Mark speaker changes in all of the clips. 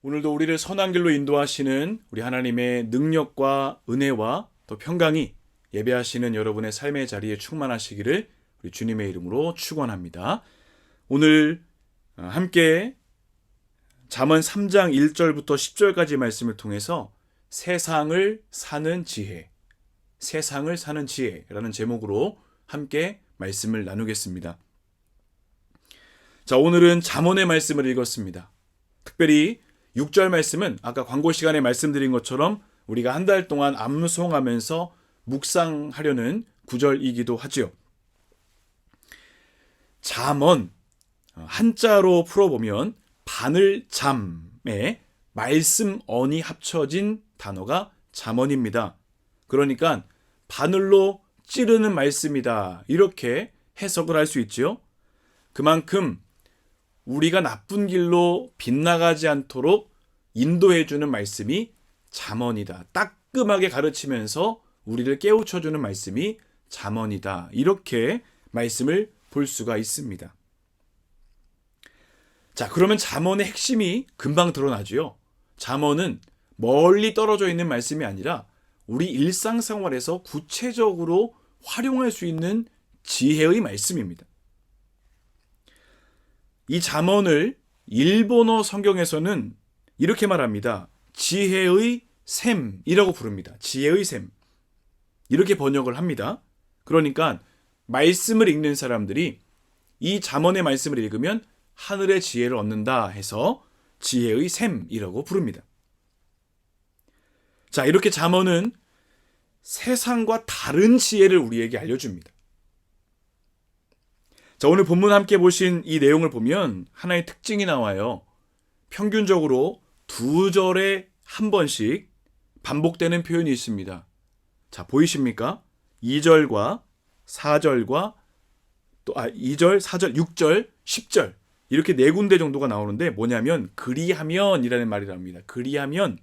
Speaker 1: 오늘도 우리를 선한 길로 인도하시는 우리 하나님의 능력과 은혜와 또 평강이 예배하시는 여러분의 삶의 자리에 충만하시기를 우리 주님의 이름으로 축원합니다. 오늘 함께 잠언 3장 1절부터 10절까지 말씀을 통해서 세상을 사는 지혜, 세상을 사는 지혜라는 제목으로 함께 말씀을 나누겠습니다. 자, 오늘은 잠언의 말씀을 읽었습니다. 특별히 6절 말씀은 아까 광고 시간에 말씀드린 것처럼 우리가 한 달 동안 암송하면서 묵상하려는 구절이기도 하지요. 잠언, 한자로 풀어보면 바늘잠에 말씀언이 합쳐진 단어가 잠언입니다. 그러니까 바늘로 찌르는 말씀이다, 이렇게 해석을 할 수 있지요. 그만큼 우리가 나쁜 길로 빗나가지 않도록 인도해주는 말씀이 잠언이다. 따끔하게 가르치면서 우리를 깨우쳐주는 말씀이 잠언이다. 이렇게 말씀을 볼 수가 있습니다. 자, 그러면 잠언의 핵심이 금방 드러나죠. 잠언은 멀리 떨어져 있는 말씀이 아니라 우리 일상생활에서 구체적으로 활용할 수 있는 지혜의 말씀입니다. 이 잠언을 일본어 성경에서는 이렇게 말합니다. 지혜의 샘이라고 부릅니다. 지혜의 샘. 이렇게 번역을 합니다. 그러니까 말씀을 읽는 사람들이 이 잠언의 말씀을 읽으면 하늘의 지혜를 얻는다 해서 지혜의 샘이라고 부릅니다. 자, 이렇게 잠언은 세상과 다른 지혜를 우리에게 알려줍니다. 자, 오늘 본문 함께 보신 이 내용을 보면 하나의 특징이 나와요. 평균적으로 2절에 한 번씩 반복되는 표현이 있습니다. 자, 보이십니까? 2절과 4절과 또 2절, 4절, 6절, 10절 이렇게 4군데 정도가 나오는데 뭐냐면 그리하면이라는 말이랍니다. 그리하면.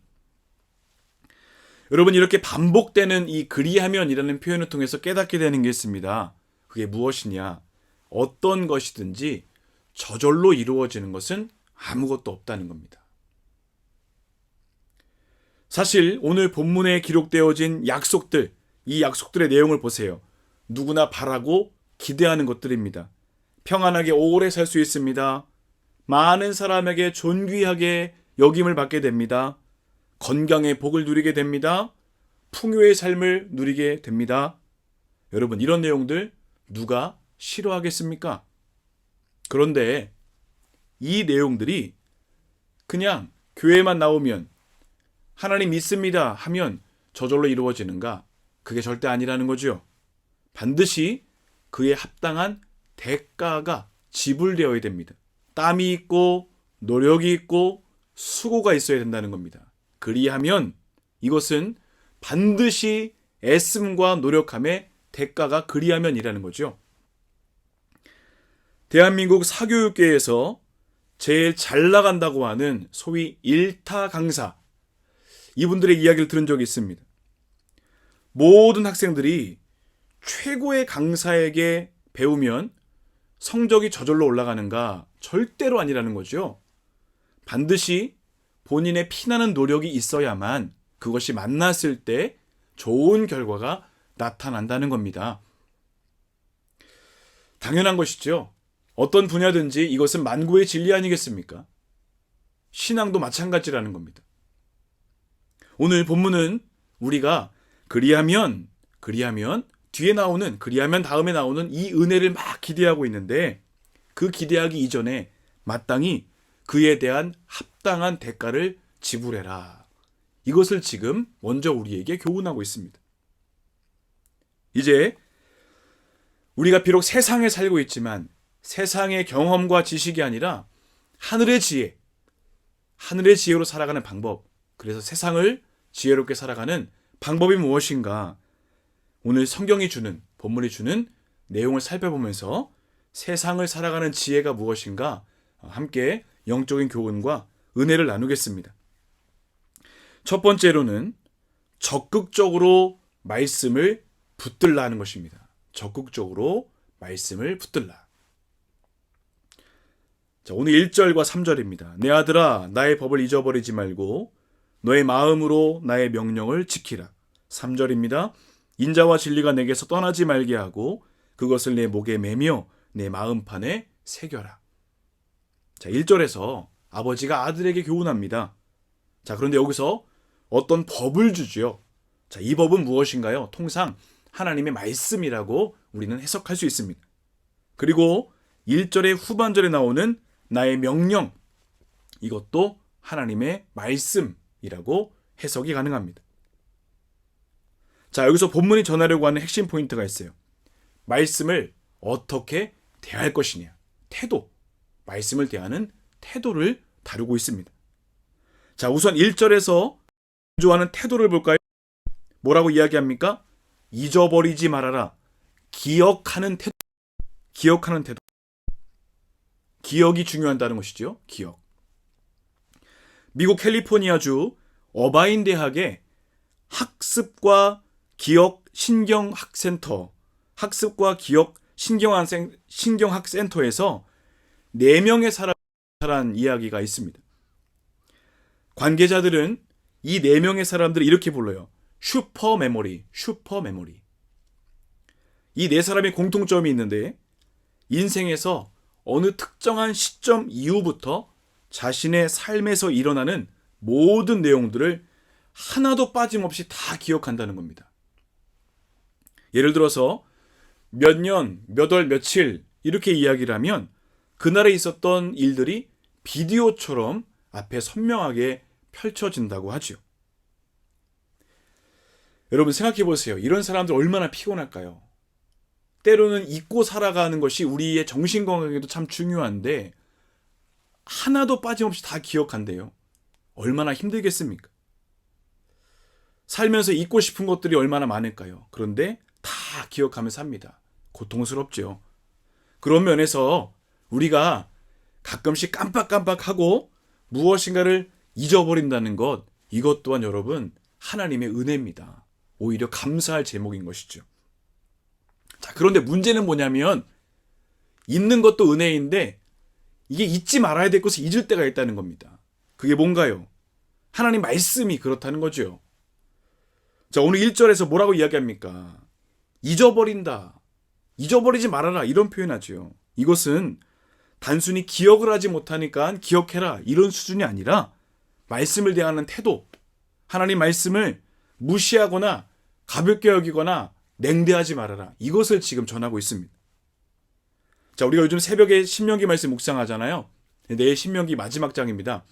Speaker 1: 여러분, 이렇게 반복되는 이 그리하면이라는 표현을 통해서 깨닫게 되는 게 있습니다. 그게 무엇이냐? 어떤 것이든지 저절로 이루어지는 것은 아무것도 없다는 겁니다. 사실 오늘 본문에 기록되어진 약속들, 이 약속들의 내용을 보세요. 누구나 바라고 기대하는 것들입니다. 평안하게 오래 살 수 있습니다. 많은 사람에게 존귀하게 여김을 받게 됩니다. 건강의 복을 누리게 됩니다. 풍요의 삶을 누리게 됩니다. 여러분, 이런 내용들 누가 싫어하겠습니까? 그런데 이 내용들이 그냥 교회만 나오면 하나님 믿습니다 하면 저절로 이루어지는가? 그게 절대 아니라는 거죠. 반드시 그에 합당한 대가가 지불되어야 됩니다. 땀이 있고 노력이 있고 수고가 있어야 된다는 겁니다. 그리하면 이것은 반드시 애씀과 노력함의 대가가 그리하면이라는 거죠. 대한민국 사교육계에서 제일 잘 나간다고 하는 소위 일타 강사, 이분들의 이야기를 들은 적이 있습니다. 모든 학생들이 최고의 강사에게 배우면 성적이 저절로 올라가는가? 절대로 아니라는 거죠. 반드시 본인의 피나는 노력이 있어야만 그것이 만났을 때 좋은 결과가 나타난다는 겁니다. 당연한 것이죠. 어떤 분야든지 이것은 만고의 진리 아니겠습니까? 신앙도 마찬가지라는 겁니다. 오늘 본문은 우리가 그리하면 뒤에 나오는, 그리하면 다음에 나오는 이 은혜를 막 기대하고 있는데 그 기대하기 이전에 마땅히 그에 대한 합당한 대가를 지불해라. 이것을 지금 먼저 우리에게 교훈하고 있습니다. 이제 우리가 비록 세상에 살고 있지만 세상의 경험과 지식이 아니라 하늘의 지혜, 하늘의 지혜로 살아가는 방법, 그래서 세상을 지혜롭게 살아가는 방법이 무엇인가? 오늘 성경이 주는, 본문이 주는 내용을 살펴보면서 세상을 살아가는 지혜가 무엇인가? 함께 영적인 교훈과 은혜를 나누겠습니다. 첫 번째로는 적극적으로 말씀을 붙들라 하는 것입니다. 적극적으로 말씀을 붙들라. 자, 오늘 1절과 3절입니다. 내 아들아 나의 법을 잊어버리지 말고 너의 마음으로 나의 명령을 지키라. 3절입니다. 인자와 진리가 내게서 떠나지 말게 하고 그것을 내 목에 매며 내 마음판에 새겨라. 자, 1절에서 아버지가 아들에게 교훈합니다. 자, 그런데 여기서 어떤 법을 주지요. 자, 이 법은 무엇인가요? 통상 하나님의 말씀이라고 우리는 해석할 수 있습니다. 그리고 1절의 후반절에 나오는 나의 명령, 이것도 하나님의 말씀이라고 해석이 가능합니다. 자, 여기서 본문이 전하려고 하는 핵심 포인트가 있어요. 말씀을 어떻게 대할 것이냐, 태도, 말씀을 대하는 태도를 다루고 있습니다. 자, 우선 1절에서 강조하는 태도를 볼까요? 뭐라고 이야기합니까? 잊어버리지 말아라. 기억하는 태도. 기억하는 태도. 기억이 중요하다는 것이죠. 기억. 미국 캘리포니아주 어바인 대학의 학습과 기억 신경학센터, 학습과 기억 신경학센터에서 4명의 사람이란 이야기가 있습니다. 관계자들은 이 4명의 사람들을 이렇게 불러요. 슈퍼 메모리, 슈퍼 메모리. 이 4사람의 공통점이 있는데 인생에서 어느 특정한 시점 이후부터 자신의 삶에서 일어나는 모든 내용들을 하나도 빠짐없이 다 기억한다는 겁니다. 예를 들어서 몇 년, 몇 월, 며칠 이렇게 이야기를 하면 그날에 있었던 일들이 비디오처럼 앞에 선명하게 펼쳐진다고 하죠. 여러분 생각해 보세요. 이런 사람들 얼마나 피곤할까요? 때로는 잊고 살아가는 것이 우리의 정신건강에도 참 중요한데 하나도 빠짐없이 다 기억한대요. 얼마나 힘들겠습니까? 살면서 잊고 싶은 것들이 얼마나 많을까요? 그런데 다 기억하면서 삽니다. 고통스럽죠. 그런 면에서 우리가 가끔씩 깜빡깜빡하고 무엇인가를 잊어버린다는 것, 이것 또한 여러분 하나님의 은혜입니다. 오히려 감사할 제목인 것이죠. 자, 그런데 문제는 뭐냐면 잊는 것도 은혜인데 이게 잊지 말아야 될 것을 잊을 때가 있다는 겁니다. 그게 뭔가요? 하나님 말씀이 그렇다는 거죠. 자, 오늘 1절에서 뭐라고 이야기합니까? 잊어버린다. 잊어버리지 말아라. 이런 표현하죠. 이것은 단순히 기억을 하지 못하니까 기억해라. 이런 수준이 아니라 말씀을 대하는 태도, 하나님 말씀을 무시하거나 가볍게 여기거나 냉대하지 말아라. 이것을 지금 전하고 있습니다. 자, 우리가 요즘 새벽에 신명기 말씀 묵상하잖아요. 내일 신명기 마지막 장입니다.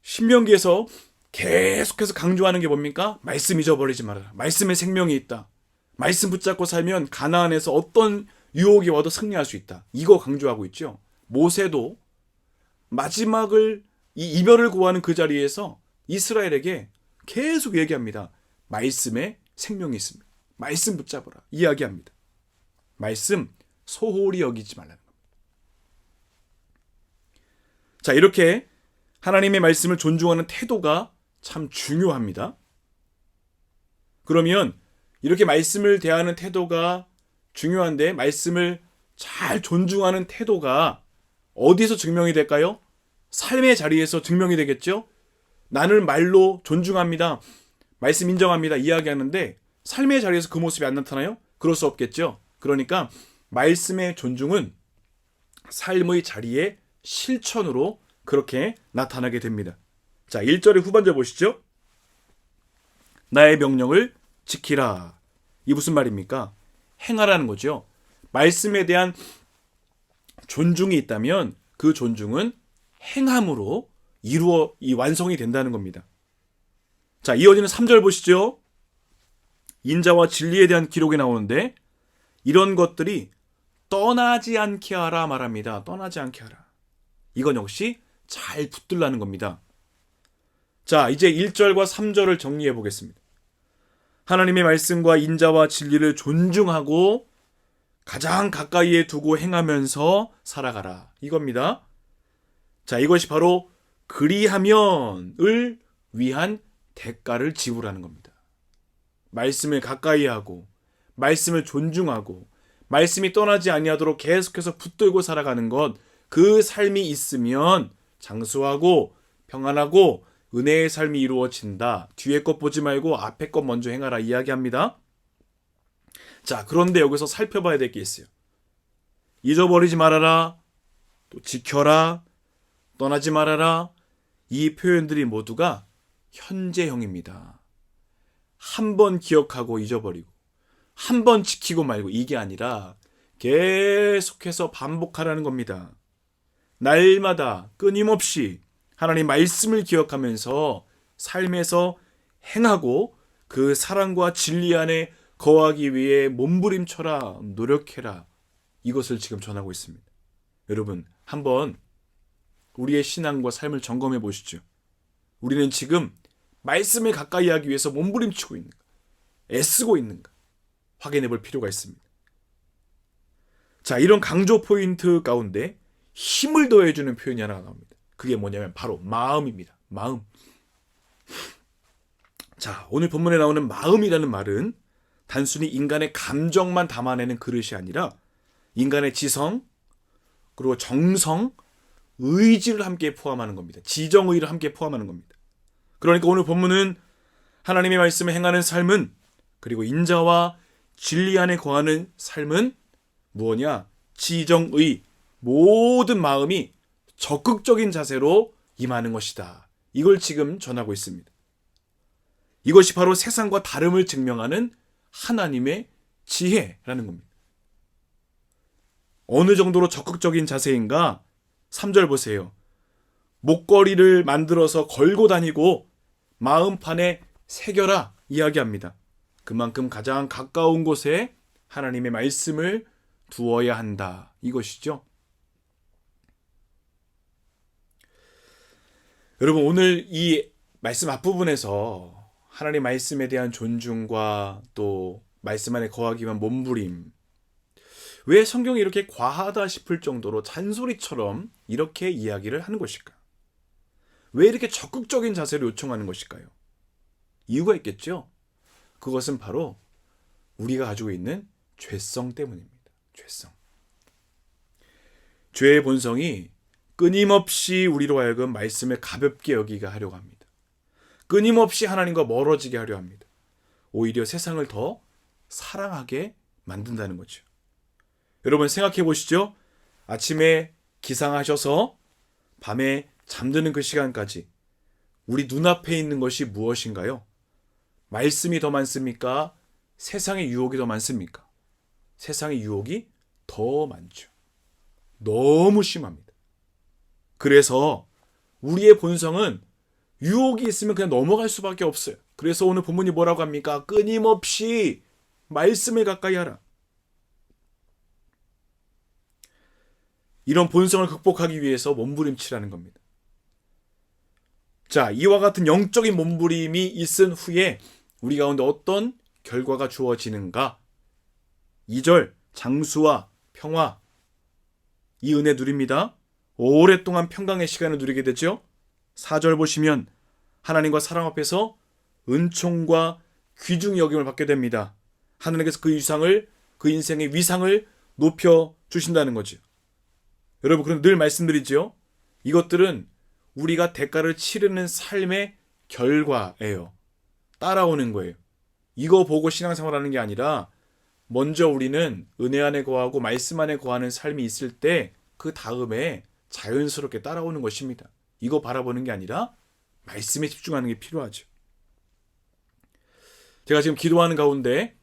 Speaker 1: 신명기에서 계속해서 강조하는 게 뭡니까? 말씀 잊어버리지 말아라. 말씀에 생명이 있다. 말씀 붙잡고 살면 가나안에서 어떤 유혹이 와도 승리할 수 있다. 이거 강조하고 있죠. 모세도 마지막을 이 이별을 고하는 그 자리에서 이스라엘에게 계속 얘기합니다. 말씀에 생명이 있습니다. 말씀 붙잡아라. 이야기합니다. 말씀 소홀히 여기지 말라는 겁니다. 자, 이렇게 하나님의 말씀을 존중하는 태도가 참 중요합니다. 그러면 이렇게 말씀을 대하는 태도가 중요한데 말씀을 잘 존중하는 태도가 어디서 증명이 될까요? 삶의 자리에서 증명이 되겠죠? 나는 말로 존중합니다. 말씀 인정합니다. 이야기하는데 삶의 자리에서 그 모습이 안 나타나요? 그럴 수 없겠죠? 그러니까 말씀의 존중은 삶의 자리의 실천으로 그렇게 나타나게 됩니다. 자, 1절의 후반절 보시죠. 나의 명령을 지키라. 이 무슨 말입니까? 행하라는 거죠. 말씀에 대한 존중이 있다면 그 존중은 행함으로 완성이 된다는 겁니다. 자, 이어지는 3절 보시죠. 인자와 진리에 대한 기록이 나오는데 이런 것들이 떠나지 않게 하라 말합니다. 떠나지 않게 하라. 이건 역시 잘 붙들라는 겁니다. 자, 이제 1절과 3절을 정리해 보겠습니다. 하나님의 말씀과 인자와 진리를 존중하고 가장 가까이에 두고 행하면서 살아가라. 이겁니다. 자, 이것이 바로 그리하면을 위한 대가를 지불하는 겁니다. 말씀을 가까이 하고 말씀을 존중하고 말씀이 떠나지 아니하도록 계속해서 붙들고 살아가는 것, 그 삶이 있으면 장수하고 평안하고 은혜의 삶이 이루어진다. 뒤에 것 보지 말고 앞에 것 먼저 행하라 이야기합니다. 자, 그런데 여기서 살펴봐야 될 게 있어요. 잊어버리지 말아라, 또 지켜라, 떠나지 말아라. 이 표현들이 모두가 현재형입니다. 한 번 기억하고 잊어버리고 한 번 지키고 말고 이게 아니라 계속해서 반복하라는 겁니다. 날마다 끊임없이 하나님 말씀을 기억하면서 삶에서 행하고 그 사랑과 진리 안에 거하기 위해 몸부림쳐라, 노력해라. 이것을 지금 전하고 있습니다. 여러분, 한번 우리의 신앙과 삶을 점검해 보시죠. 우리는 지금 말씀을 가까이 하기 위해서 몸부림치고 있는가? 애쓰고 있는가? 확인해 볼 필요가 있습니다. 자, 이런 강조 포인트 가운데 힘을 더해주는 표현이 하나가 나옵니다. 그게 뭐냐면 바로 마음입니다. 마음. 자, 오늘 본문에 나오는 마음이라는 말은 단순히 인간의 감정만 담아내는 그릇이 아니라 인간의 지성, 그리고 정성, 의지를 함께 포함하는 겁니다. 지정의를 함께 포함하는 겁니다. 그러니까 오늘 본문은 하나님의 말씀에 행하는 삶은, 그리고 인자와 진리 안에 거하는 삶은 무엇이냐? 지정의, 모든 마음이 적극적인 자세로 임하는 것이다. 이걸 지금 전하고 있습니다. 이것이 바로 세상과 다름을 증명하는 하나님의 지혜라는 겁니다. 어느 정도로 적극적인 자세인가? 3절 보세요. 목걸이를 만들어서 걸고 다니고 마음판에 새겨라 이야기합니다. 그만큼 가장 가까운 곳에 하나님의 말씀을 두어야 한다. 이것이죠. 여러분, 오늘 이 말씀 앞부분에서 하나님 말씀에 대한 존중과 또 말씀 안에 거하기 위한 몸부림, 왜 성경이 이렇게 과하다 싶을 정도로 잔소리처럼 이렇게 이야기를 하는 것일까? 왜 이렇게 적극적인 자세를 요청하는 것일까요? 이유가 있겠죠? 그것은 바로 우리가 가지고 있는 죄성 때문입니다. 죄성. 죄의 본성이 끊임없이 우리로 하여금 말씀을 가볍게 여기게 하려고 합니다. 끊임없이 하나님과 멀어지게 하려 합니다. 오히려 세상을 더 사랑하게 만든다는 거죠. 여러분 생각해 보시죠. 아침에 기상하셔서 밤에 잠드는 그 시간까지 우리 눈앞에 있는 것이 무엇인가요? 말씀이 더 많습니까? 세상의 유혹이 더 많습니까? 세상의 유혹이 더 많죠. 너무 심합니다. 그래서 우리의 본성은 유혹이 있으면 그냥 넘어갈 수밖에 없어요. 그래서 오늘 본문이 뭐라고 합니까? 끊임없이 말씀을 가까이 하라. 이런 본성을 극복하기 위해서 몸부림치라는 겁니다. 자, 이와 같은 영적인 몸부림이 있은 후에 우리 가운데 어떤 결과가 주어지는가? 2절, 장수와 평화. 이 은혜 누립니다. 오랫동안 평강의 시간을 누리게 되죠. 4절 보시면 하나님과 사람 앞에서 은총과 귀중히 여김을 받게 됩니다. 하나님께서 그 위상을, 그 인생의 위상을 높여 주신다는 거죠. 여러분, 그럼 늘 말씀드리죠. 이것들은 우리가 대가를 치르는 삶의 결과예요. 따라오는 거예요. 이거 보고 신앙생활하는 게 아니라 먼저 우리는 은혜 안에 거하고 말씀 안에 거하는 삶이 있을 때 그 다음에 자연스럽게 따라오는 것입니다. 이거 바라보는 게 아니라 말씀에 집중하는 게 필요하죠. 제가 지금 기도하는 가운데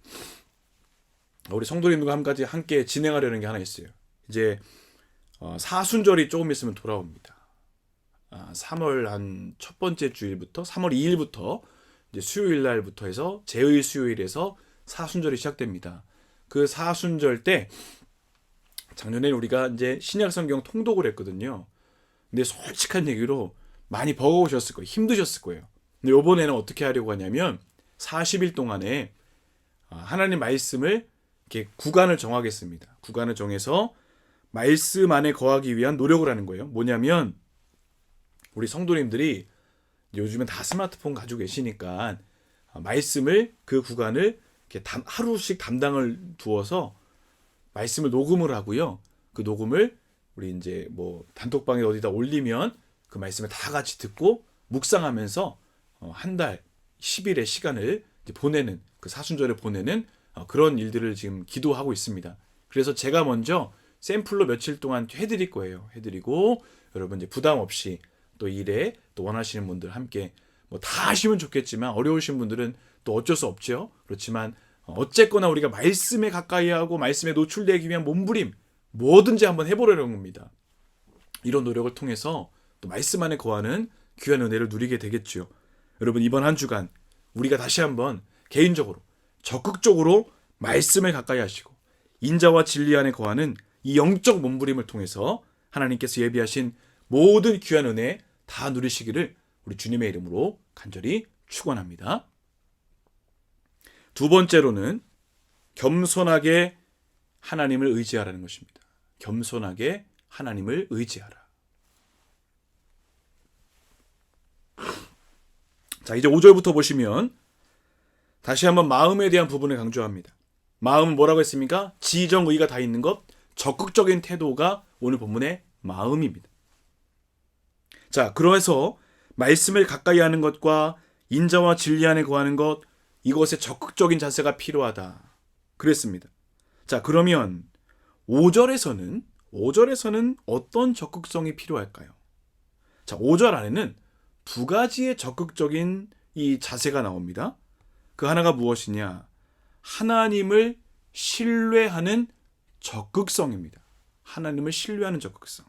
Speaker 1: 우리 성도님들과 함께 진행하려는 게 하나 있어요. 이제 사순절이 조금 있으면 돌아옵니다. 3월 한 첫 번째 주일부터 3월 2일부터 이제 수요일 날부터 해서 제의 수요일에서 사순절이 시작됩니다. 그 사순절 때 작년에 우리가 이제 신약 성경 통독을 했거든요. 근데 솔직한 얘기로 많이 버거우셨을 거예요. 힘드셨을 거예요. 근데 이번에는 어떻게 하려고 하냐면 40일 동안에 하나님 말씀을 이렇게 구간을 정하겠습니다. 구간을 정해서 말씀 안에 거하기 위한 노력을 하는 거예요. 뭐냐면 우리 성도님들이 요즘은 다 스마트폰 가지고 계시니까 말씀을 그 구간을 이렇게 하루씩 담당을 두어서 말씀을 녹음을 하고요. 그 녹음을 우리 이제 뭐 단톡방에 어디다 올리면 그 말씀을 다 같이 듣고 묵상하면서 한 달 10일의 시간을 이제 보내는, 그 사순절을 보내는 그런 일들을 지금 기도하고 있습니다. 그래서 제가 먼저 샘플로 며칠 동안 해드릴 거예요. 해드리고 여러분 이제 부담 없이 또 일에 또 원하시는 분들 함께 뭐 다 하시면 좋겠지만 어려우신 분들은 또 어쩔 수 없죠. 그렇지만 어쨌거나 우리가 말씀에 가까이 하고 말씀에 노출되기 위한 몸부림 뭐든지 한번 해보려는 겁니다. 이런 노력을 통해서 또 말씀 안에 거하는 귀한 은혜를 누리게 되겠죠. 여러분 이번 한 주간 우리가 다시 한번 개인적으로 적극적으로 말씀을 가까이 하시고 인자와 진리 안에 거하는 이 영적 몸부림을 통해서 하나님께서 예비하신 모든 귀한 은혜 다 누리시기를 우리 주님의 이름으로 간절히 축원합니다. 두 번째로는 겸손하게 하나님을 의지하라는 것입니다. 겸손하게 하나님을 의지하라. 자, 이제 5절부터 보시면 다시 한번 마음에 대한 부분을 강조합니다. 마음은 뭐라고 했습니까? 지정의가 다 있는 것, 적극적인 태도가 오늘 본문의 마음입니다. 자, 그래서 말씀을 가까이 하는 것과 인자와 진리 안에 거하는 것, 이것에 적극적인 자세가 필요하다. 그랬습니다. 자, 그러면 5절에서는 어떤 적극성이 필요할까요? 자, 5절 안에는 두 가지의 적극적인 이 자세가 나옵니다. 그 하나가 무엇이냐? 하나님을 신뢰하는 적극성입니다. 하나님을 신뢰하는 적극성.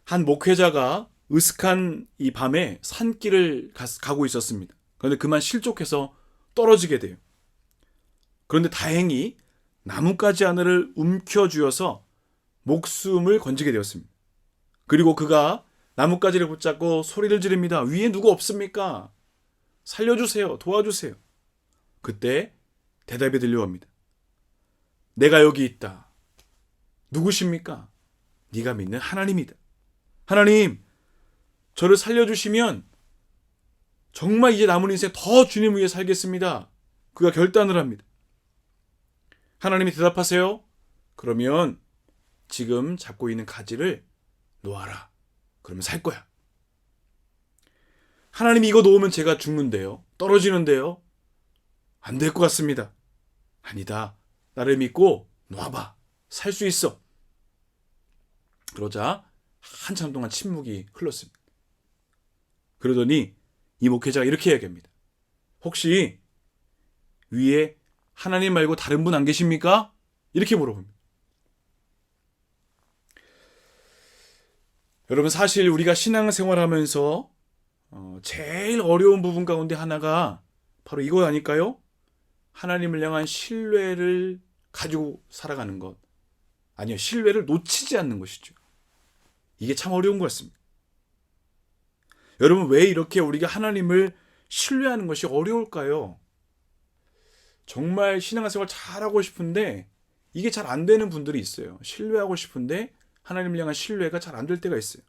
Speaker 1: 한 목회자가 으슥한 이 밤에 산길을 가고 있었습니다. 그런데 그만 실족해서 떨어지게 돼요. 그런데 다행히 나뭇가지 하나를 움켜쥐어서 목숨을 건지게 되었습니다. 그리고 그가 나뭇가지를 붙잡고 소리를 지릅니다. 위에 누구 없습니까? 살려주세요. 도와주세요. 그때 대답이 들려옵니다. 내가 여기 있다. 누구십니까? 네가 믿는 하나님이다. 하나님, 저를 살려주시면 정말 이제 남은 인생 더 주님 위해 살겠습니다. 그가 결단을 합니다. 하나님이 대답하세요. 그러면 지금 잡고 있는 가지를 놓아라. 그러면 살 거야. 하나님이 이거 놓으면 제가 죽는데요. 떨어지는데요. 안 될 것 같습니다. 아니다. 나를 믿고 놓아봐. 살 수 있어. 그러자 한참 동안 침묵이 흘렀습니다. 그러더니 이 목회자가 이렇게 이야기합니다. 혹시 위에 하나님 말고 다른 분 안 계십니까? 이렇게 물어봅니다. 여러분, 사실 우리가 신앙생활하면서 제일 어려운 부분 가운데 하나가 바로 이거 아닐까요? 하나님을 향한 신뢰를 가지고 살아가는 것. 아니요, 신뢰를 놓치지 않는 것이죠. 이게 참 어려운 것 같습니다. 여러분, 왜 이렇게 우리가 하나님을 신뢰하는 것이 어려울까요? 정말 신앙생활 잘하고 싶은데 이게 잘 안 되는 분들이 있어요. 신뢰하고 싶은데 하나님을 향한 신뢰가 잘 안 될 때가 있어요.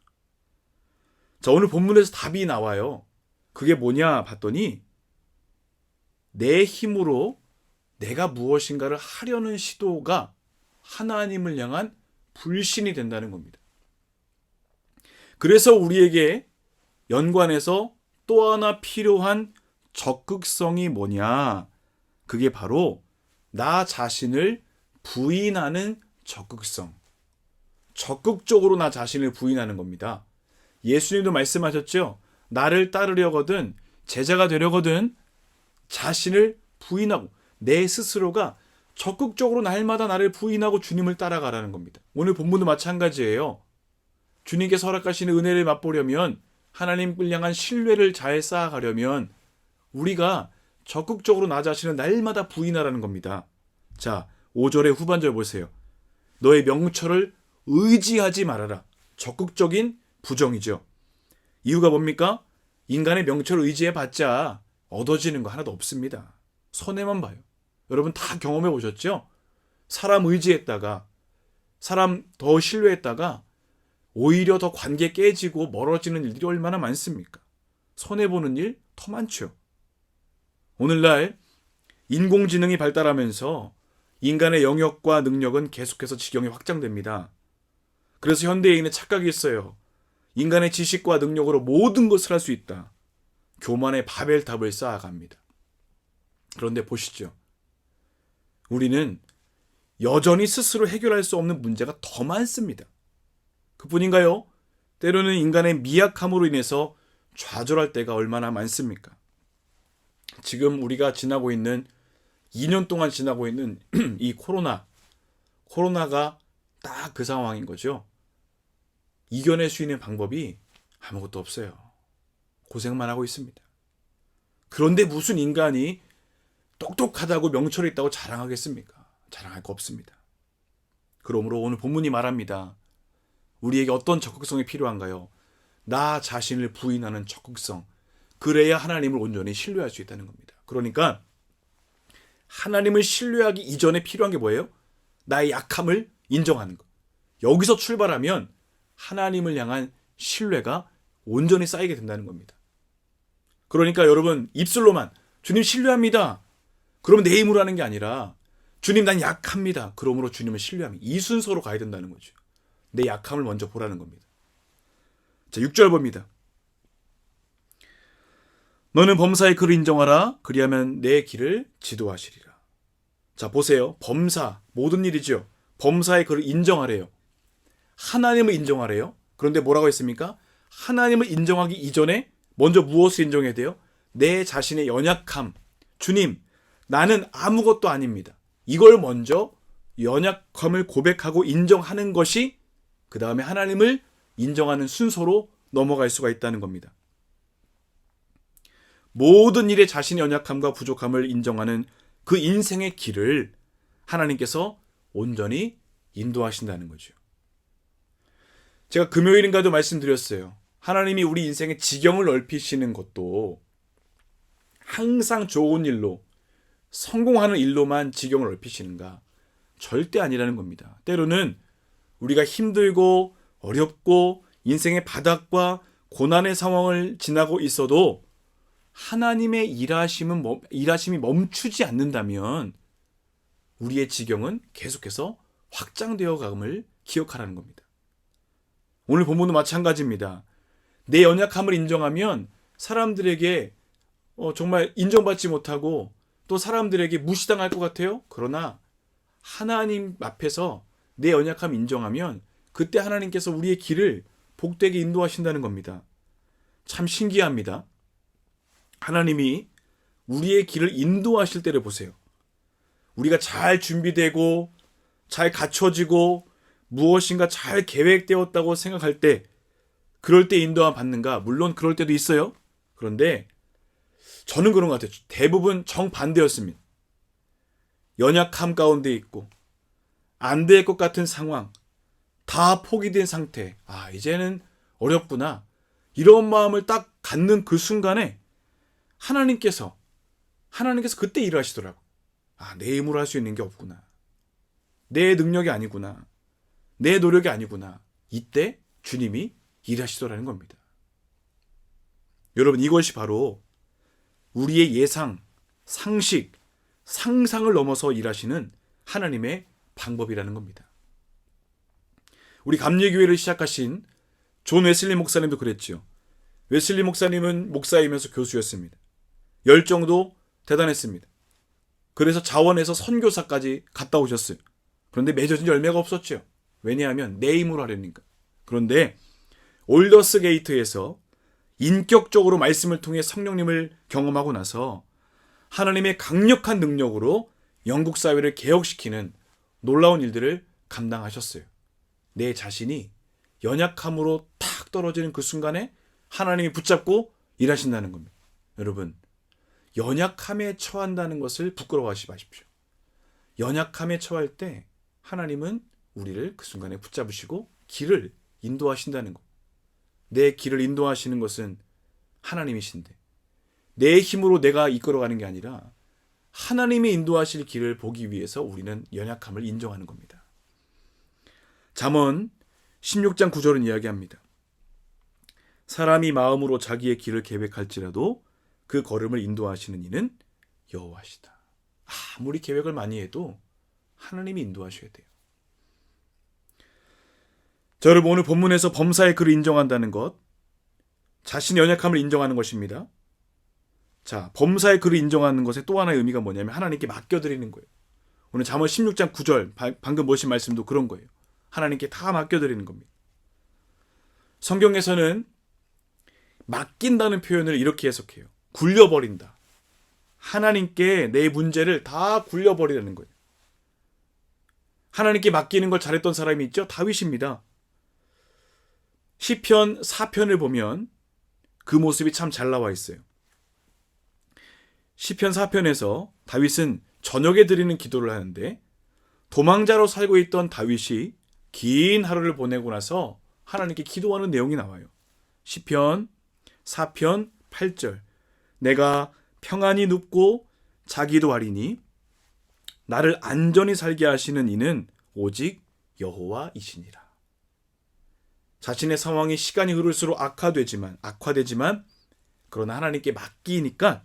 Speaker 1: 자, 오늘 본문에서 답이 나와요. 그게 뭐냐 봤더니 내 힘으로 내가 무엇인가를 하려는 시도가 하나님을 향한 불신이 된다는 겁니다. 그래서 우리에게 연관해서 또 하나 필요한 적극성이 뭐냐? 그게 바로 나 자신을 부인하는 적극성. 적극적으로 나 자신을 부인하는 겁니다. 예수님도 말씀하셨죠? 나를 따르려거든, 제자가 되려거든 자신을 부인하고 내 스스로가 적극적으로 날마다 나를 부인하고 주님을 따라가라는 겁니다. 오늘 본문도 마찬가지예요. 주님께서 허락하시는 은혜를 맛보려면, 하나님을 향한 신뢰를 잘 쌓아가려면 우리가 적극적으로 나 자신을 날마다 부인하라는 겁니다. 자, 5절의 후반절 보세요. 너의 명철을 의지하지 말아라. 적극적인 부정이죠. 이유가 뭡니까? 인간의 명철을 의지해봤자 얻어지는 거 하나도 없습니다. 손해만 봐요. 여러분 다 경험해 보셨죠? 사람 의지했다가, 사람 더 신뢰했다가 오히려 더 관계 깨지고 멀어지는 일들이 얼마나 많습니까? 손해보는 일 더 많죠. 오늘날 인공지능이 발달하면서 인간의 영역과 능력은 계속해서 지경이 확장됩니다. 그래서 현대인의 착각이 있어요. 인간의 지식과 능력으로 모든 것을 할 수 있다. 교만의 바벨탑을 쌓아갑니다. 그런데 보시죠. 우리는 여전히 스스로 해결할 수 없는 문제가 더 많습니다. 그뿐인가요? 때로는 인간의 미약함으로 인해서 좌절할 때가 얼마나 많습니까? 지금 우리가 지나고 있는 2년 동안 지나고 있는 이 코로나가 딱 그 상황인 거죠. 이겨낼 수 있는 방법이 아무것도 없어요. 고생만 하고 있습니다. 그런데 무슨 인간이 똑똑하다고 명철이 있다고 자랑하겠습니까? 자랑할 거 없습니다. 그러므로 오늘 본문이 말합니다. 우리에게 어떤 적극성이 필요한가요? 나 자신을 부인하는 적극성. 그래야 하나님을 온전히 신뢰할 수 있다는 겁니다. 그러니까 하나님을 신뢰하기 이전에 필요한 게 뭐예요? 나의 약함을 인정하는 것. 여기서 출발하면 하나님을 향한 신뢰가 온전히 쌓이게 된다는 겁니다. 그러니까 여러분 입술로만 주님 신뢰합니다. 그러면 내 힘으로 하는 게 아니라 주님 난 약합니다. 그러므로 주님을 신뢰합니다. 이 순서로 가야 된다는 거죠. 내 약함을 먼저 보라는 겁니다. 자, 6절 봅니다. 너는 범사의 그를 인정하라. 그리하면 내 길을 지도하시리라. 자, 보세요. 범사, 모든 일이죠. 범사의 그를 인정하래요. 하나님을 인정하래요. 그런데 뭐라고 했습니까? 하나님을 인정하기 이전에 먼저 무엇을 인정해야 돼요? 내 자신의 연약함. 주님, 나는 아무것도 아닙니다. 이걸 먼저 연약함을 고백하고 인정하는 것이 그 다음에 하나님을 인정하는 순서로 넘어갈 수가 있다는 겁니다. 모든 일에 자신의 연약함과 부족함을 인정하는 그 인생의 길을 하나님께서 온전히 인도하신다는 거죠. 제가 금요일인가도 말씀드렸어요. 하나님이 우리 인생의 지경을 넓히시는 것도 항상 좋은 일로, 성공하는 일로만 지경을 넓히시는가? 절대 아니라는 겁니다. 때로는 우리가 힘들고 어렵고 인생의 바닥과 고난의 상황을 지나고 있어도 하나님의 일하심이 멈추지 않는다면 우리의 지경은 계속해서 확장되어 감을 기억하라는 겁니다. 오늘 본문도 마찬가지입니다. 내 연약함을 인정하면 사람들에게 정말 인정받지 못하고 또 사람들에게 무시당할 것 같아요. 그러나 하나님 앞에서 내 연약함 인정하면 그때 하나님께서 우리의 길을 복되게 인도하신다는 겁니다. 참 신기합니다. 하나님이 우리의 길을 인도하실 때를 보세요. 우리가 잘 준비되고 잘 갖춰지고 무엇인가 잘 계획되었다고 생각할 때 그럴 때 인도함 받는가? 물론 그럴 때도 있어요. 그런데 저는 그런 것 같아요. 대부분 정반대였습니다. 연약함 가운데 있고 안 될 것 같은 상황, 다 포기된 상태. 이제는 어렵구나. 이런 마음을 딱 갖는 그 순간에 하나님께서 그때 일하시더라고. 내 힘으로 할 수 있는 게 없구나. 내 능력이 아니구나. 내 노력이 아니구나. 이때 주님이 일하시더라는 겁니다. 여러분, 이것이 바로 우리의 예상, 상식, 상상을 넘어서 일하시는 하나님의 방법이라는 겁니다. 우리 감리교회를 시작하신 존 웨슬리 목사님도 그랬죠. 웨슬리 목사님은 목사이면서 교수였습니다. 열정도 대단했습니다. 그래서 자원해서 선교사까지 갔다 오셨어요. 그런데 맺어진 열매가 없었죠. 왜냐하면 내 힘으로 하려니까. 그런데 올더스 게이트에서 인격적으로 말씀을 통해 성령님을 경험하고 나서 하나님의 강력한 능력으로 영국 사회를 개혁시키는 놀라운 일들을 감당하셨어요. 내 자신이 연약함으로 탁 떨어지는 그 순간에 하나님이 붙잡고 일하신다는 겁니다. 여러분, 연약함에 처한다는 것을 부끄러워하지 마십시오. 연약함에 처할 때 하나님은 우리를 그 순간에 붙잡으시고 길을 인도하신다는 것. 내 길을 인도하시는 것은 하나님이신데 내 힘으로 내가 이끌어가는 게 아니라 하나님이 인도하실 길을 보기 위해서 우리는 연약함을 인정하는 겁니다. 잠언 16장 9절은 이야기합니다. 사람이 마음으로 자기의 길을 계획할지라도 그 걸음을 인도하시는 이는 여호와시다. 아무리 계획을 많이 해도 하나님이 인도하셔야 돼요. 자, 여러분, 오늘 본문에서 범사의 그를 인정한다는 것, 자신의 연약함을 인정하는 것입니다. 자, 범사의 그를 인정하는 것의 또 하나의 의미가 뭐냐면 하나님께 맡겨드리는 거예요. 오늘 잠언 16장 9절 방금 보신 말씀도 그런 거예요. 하나님께 다 맡겨드리는 겁니다. 성경에서는 맡긴다는 표현을 이렇게 해석해요. 굴려버린다. 하나님께 내 문제를 다 굴려버리라는 거예요. 하나님께 맡기는 걸 잘했던 사람이 있죠? 다윗입니다. 시편 4편을 보면 그 모습이 참 잘 나와 있어요. 시편 4편에서 다윗은 저녁에 드리는 기도를 하는데 도망자로 살고 있던 다윗이 긴 하루를 보내고 나서 하나님께 기도하는 내용이 나와요. 시편 4편 8절 내가 평안히 눕고 자기도 하리니 나를 안전히 살게 하시는 이는 오직 여호와이시니라. 자신의 상황이 시간이 흐를수록 악화되지만 그러나 하나님께 맡기니까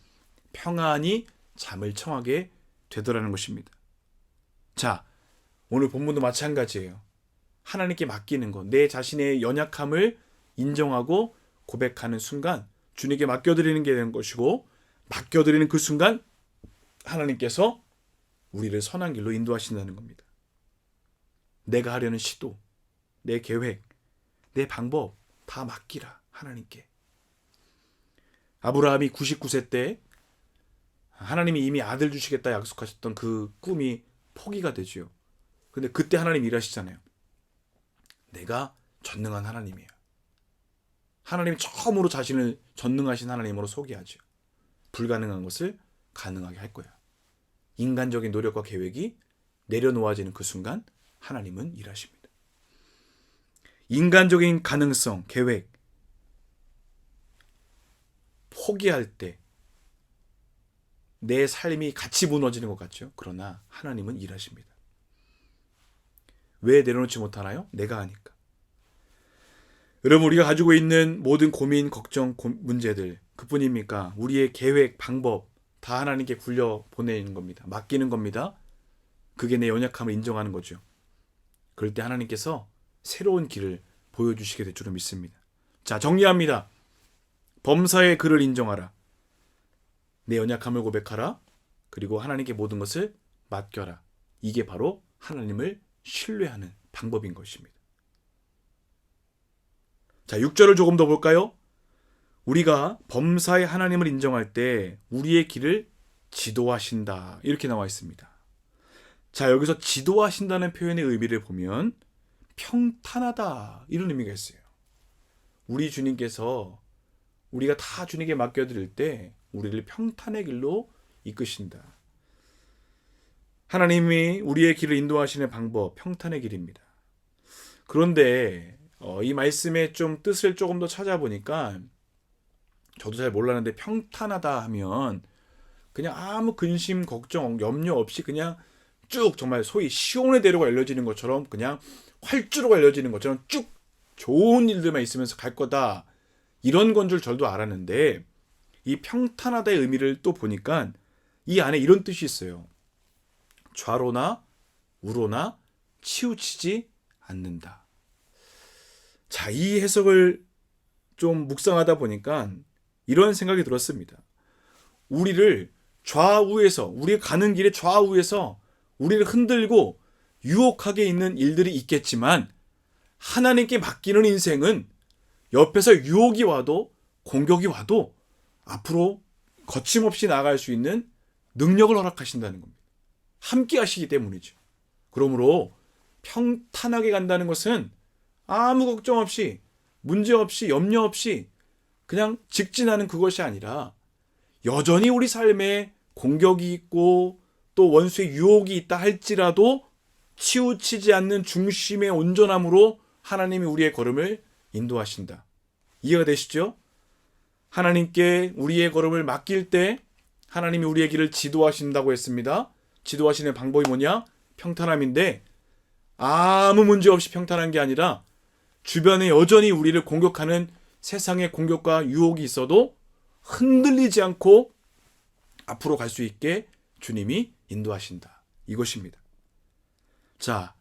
Speaker 1: 평안히 잠을 청하게 되더라는 것입니다. 자, 오늘 본문도 마찬가지예요. 하나님께 맡기는 것, 내 자신의 연약함을 인정하고 고백하는 순간 주님께 맡겨드리는 게 되는 것이고, 맡겨드리는 그 순간 하나님께서 우리를 선한 길로 인도하신다는 겁니다. 내가 하려는 시도, 내 계획, 내 방법 다 맡기라 하나님께. 아브라함이 99세 때 하나님이 이미 아들 주시겠다 약속하셨던 그 꿈이 포기가 되죠. 근데 그때 하나님 일하시잖아요. 내가 전능한 하나님이에요. 하나님이 처음으로 자신을 전능하신 하나님으로 소개하죠. 불가능한 것을 가능하게 할 거야. 인간적인 노력과 계획이 내려놓아지는 그 순간 하나님은 일하십니다. 인간적인 가능성, 계획 포기할 때 내 삶이 같이 무너지는 것 같죠. 그러나 하나님은 일하십니다. 왜 내려놓지 못하나요? 내가 하니까. 여러분, 우리가 가지고 있는 모든 고민, 걱정, 문제들 그뿐입니까? 우리의 계획, 방법 다 하나님께 굴려 보내는 겁니다. 맡기는 겁니다. 그게 내 연약함을 인정하는 거죠. 그럴 때 하나님께서 새로운 길을 보여주시게 될 줄을 믿습니다. 자, 정리합니다. 범사의 그를 인정하라. 내 연약함을 고백하라. 그리고 하나님께 모든 것을 맡겨라. 이게 바로 하나님을 신뢰하는 방법인 것입니다. 자, 6절을 조금 더 볼까요? 우리가 범사의 하나님을 인정할 때 우리의 길을 지도하신다. 이렇게 나와 있습니다. 자, 여기서 지도하신다는 표현의 의미를 보면 평탄하다. 이런 의미가 있어요. 우리 주님께서 우리가 다 주님께 맡겨드릴 때 우리를 평탄의 길로 이끄신다. 하나님이 우리의 길을 인도하시는 방법, 평탄의 길입니다. 그런데 이 말씀의 좀 뜻을 조금 더 찾아보니까 저도 잘 몰랐는데 평탄하다 하면 그냥 아무 근심, 걱정, 염려 없이 그냥 쭉 정말 소위 시온의 대로가 열려지는 것처럼 그냥 활주로가 열려지는 것처럼 쭉 좋은 일들만 있으면서 갈 거다. 이런 건 줄 저도 알았는데 이 평탄하다의 의미를 또 보니까 이 안에 이런 뜻이 있어요. 좌로나 우로나 치우치지 않는다. 자, 이 해석을 좀 묵상하다 보니까 이런 생각이 들었습니다. 우리를 좌우에서, 우리가 가는 길의 좌우에서 우리를 흔들고 유혹하게 있는 일들이 있겠지만 하나님께 맡기는 인생은 옆에서 유혹이 와도 공격이 와도 앞으로 거침없이 나아갈 수 있는 능력을 허락하신다는 겁니다. 함께 하시기 때문이죠. 그러므로 평탄하게 간다는 것은 아무 걱정 없이, 문제 없이, 염려 없이 그냥 직진하는 그것이 아니라 여전히 우리 삶에 공격이 있고 또 원수의 유혹이 있다 할지라도 치우치지 않는 중심의 온전함으로 하나님이 우리의 걸음을 인도하신다. 이해가 되시죠? 하나님께 우리의 걸음을 맡길 때 하나님이 우리의 길을 지도하신다고 했습니다. 지도하시는 방법이 뭐냐? 평탄함인데 아무 문제 없이 평탄한 게 아니라 주변에 여전히 우리를 공격하는 세상의 공격과 유혹이 있어도 흔들리지 않고 앞으로 갈 수 있게 주님이 인도하신다. 이것입니다. 자,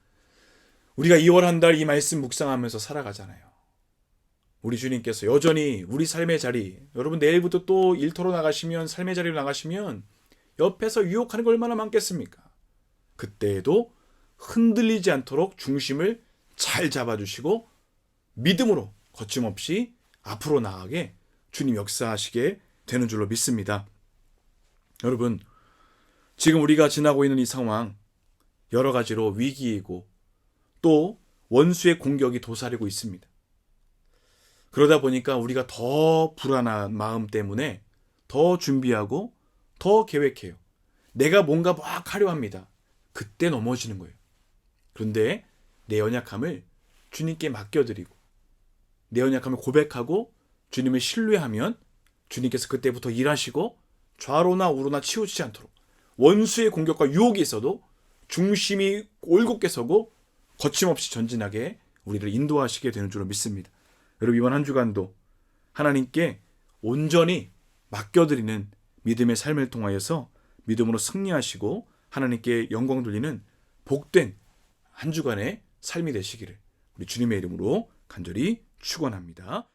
Speaker 1: 우리가 2월 한 달 이 말씀 묵상하면서 살아가잖아요. 우리 주님께서 여전히 우리 삶의 자리, 여러분 내일부터 또 일터로 나가시면, 삶의 자리로 나가시면 옆에서 유혹하는 게 얼마나 많겠습니까? 그때에도 흔들리지 않도록 중심을 잘 잡아주시고 믿음으로 거침없이 앞으로 나가게 주님 역사하시게 되는 줄로 믿습니다. 여러분, 지금 우리가 지나고 있는 이 상황, 여러 가지로 위기이고 또 원수의 공격이 도사리고 있습니다. 그러다 보니까 우리가 더 불안한 마음 때문에 더 준비하고 더 계획해요. 내가 뭔가 막 하려 합니다. 그때 넘어지는 거예요. 그런데 내 연약함을 주님께 맡겨드리고 내 연약함을 고백하고 주님을 신뢰하면 주님께서 그때부터 일하시고 좌로나 우로나 치우치지 않도록 원수의 공격과 유혹이 있어도 중심이 올곧게 서고 거침없이 전진하게 우리를 인도하시게 되는 줄로 믿습니다. 여러분, 이번 한 주간도 하나님께 온전히 맡겨드리는 믿음의 삶을 통하여서 믿음으로 승리하시고 하나님께 영광 돌리는 복된 한 주간의 삶이 되시기를 우리 주님의 이름으로 간절히 축원합니다.